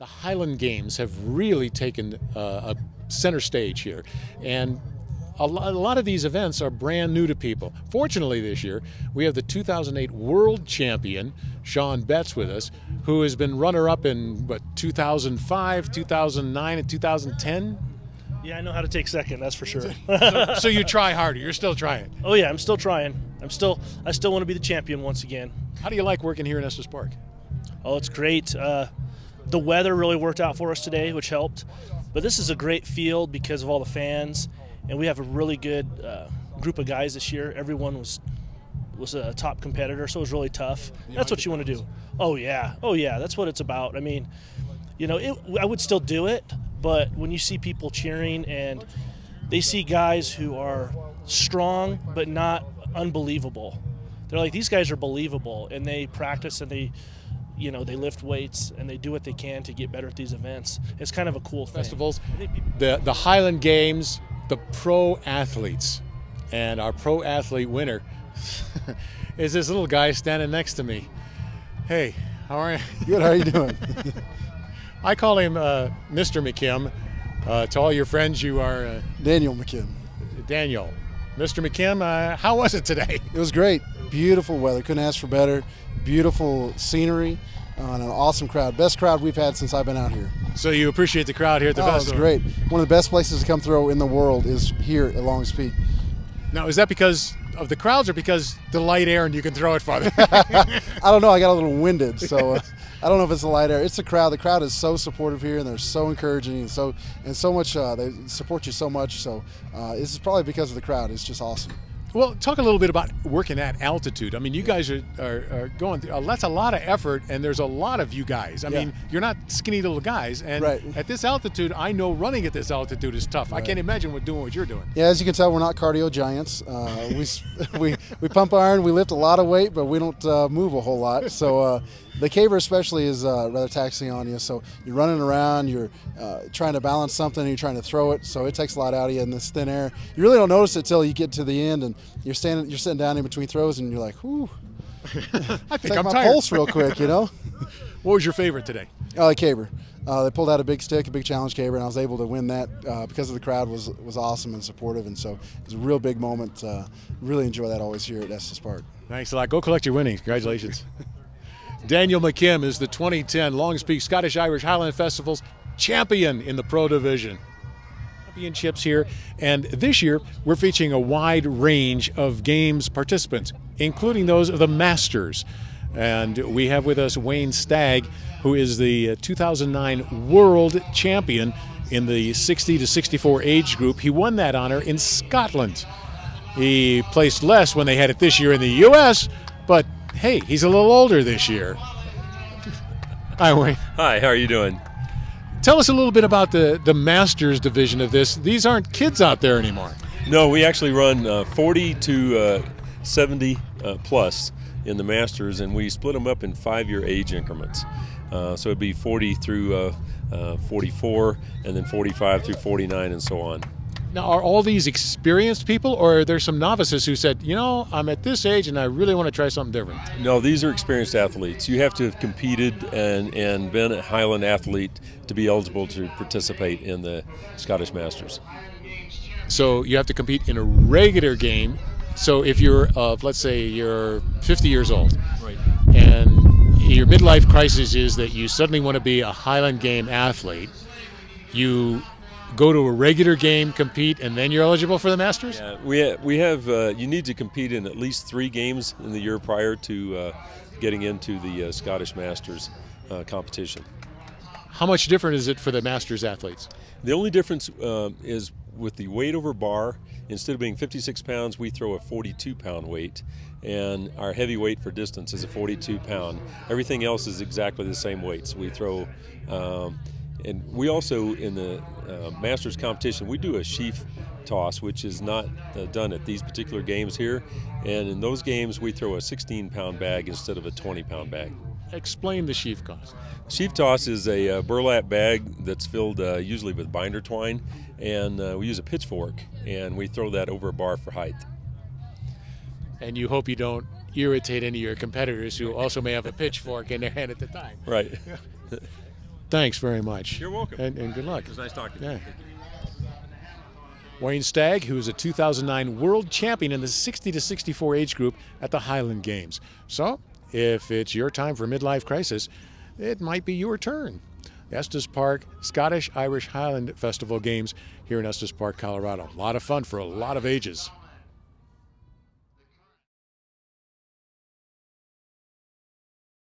the Highland Games have really taken a center stage here. And a lot of these events are brand new to people. Fortunately this year, we have the 2008 World Champion, Sean Betts, with us, who has been runner-up in, 2005, 2009, and 2010? Yeah, I know how to take second, that's for sure. So you try harder. You're still trying. Oh yeah, I'm still trying. I still want to be the champion once again. How do you like working here in Estes Park? Oh, it's great. The weather really worked out for us today, which helped. But this is a great field because of all the fans, and we have a really good group of guys this year. Everyone was a top competitor, so it was really tough. That's what you want to do. Oh yeah, that's what it's about. I mean, I would still do it, but when you see people cheering and they see guys who are strong but not unbelievable, they're like, these guys are believable, and they practice and they lift weights and they do what they can to get better at these events. It's kind of a cool thing. Festivals, the Highland Games, the pro athletes, and our pro athlete winner is this little guy standing next to me. Hey, how are you? Good, how are you doing? I call him Mr. McKim. To all your friends, you are Daniel McKim. Daniel. Mr. McKim, how was it today? It was great. Beautiful weather. Couldn't ask for better. Beautiful scenery and an awesome crowd. Best crowd we've had since I've been out here. So you appreciate the crowd here at the festival? It's great. One of the best places to come through in the world is here at Longs Peak. Now, is that because of the crowds or because the light air and you can throw it farther? I don't know. I got a little winded, so I don't know if it's the light air. It's the crowd. The crowd is so supportive here, and they're so encouraging, and so much. They support you so much. So this is probably because of the crowd. It's just awesome. Well, talk a little bit about working at altitude. I mean, you guys are going through, that's a lot of effort, and there's a lot of you guys. I mean, you're not skinny little guys, and at this altitude, I know running at this altitude is tough. I can't imagine doing what you're doing. Yeah, as you can tell, we're not cardio giants. We pump iron, we lift a lot of weight, but we don't move a whole lot. So the caber especially is rather taxing on you. So you're running around, you're trying to balance something, and you're trying to throw it. So it takes a lot out of you in this thin air. You really don't notice it till you get to the end, and you're sitting down in between throws, and you're like, whew. I think take I'm my tired. pulse real quick, What was your favorite today? The caber. They pulled out a big stick, a big challenge caber, and I was able to win that because of the crowd was awesome and supportive, and so it was a real big moment. Really enjoy that always here at Estes Park. Thanks a lot. Go collect your winnings. Congratulations. Daniel McKim is the 2010 Longs Peak Scottish Irish Highland Festival's champion in the pro division. Championships here, and this year we're featuring a wide range of games participants, including those of the Masters. And we have with us Wayne Stagg, who is the 2009 World Champion in the 60 to 64 age group. He won that honor in Scotland. He placed less when they had it this year in the U.S., but hey, he's a little older this year. Hi, Wayne. Hi, how are you doing? Tell us a little bit about the Masters division of this. These aren't kids out there anymore. No, we actually run 40 to 70 plus in the Masters, and we split them up in 5-year age increments. So it'd be 40 through 44, and then 45 through 49, and so on. Now, are all these experienced people, or are there some novices who said, I'm at this age and I really want to try something different? No, these are experienced athletes. You have to have competed and been a Highland athlete to be eligible to participate in the Scottish Masters. So you have to compete in a regular game. So if you're, let's say you're 50 years old, right, and your midlife crisis is that you suddenly want to be a Highland game athlete, you go to a regular game, compete, and then you're eligible for the Masters? Yeah, we have you need to compete in at least 3 games in the year prior to getting into the Scottish Masters competition. How much different is it for the Masters athletes? The only difference is with the weight over bar. Instead of being 56 pounds, we throw a 42-pound weight, and our heavy weight for distance is a 42-pound. Everything else is exactly the same weights. We throw and we also, in the Masters competition, we do a sheaf toss, which is not done at these particular games here. And in those games, we throw a 16-pound bag instead of a 20-pound bag. Explain the sheaf toss. Sheaf toss is a burlap bag that's filled usually with binder twine, and we use a pitchfork, and we throw that over a bar for height. And you hope you don't irritate any of your competitors who also may have a pitchfork in their hand at the time. Right. Thanks very much. You're welcome. And good luck. It was nice talking to you. Yeah. Wayne Stagg, who is a 2009 world champion in the 60 to 64 age group at the Highland Games. So, if it's your time for midlife crisis, it might be your turn. Estes Park Scottish Irish Highland Festival Games here in Estes Park, Colorado. A lot of fun for a lot of ages.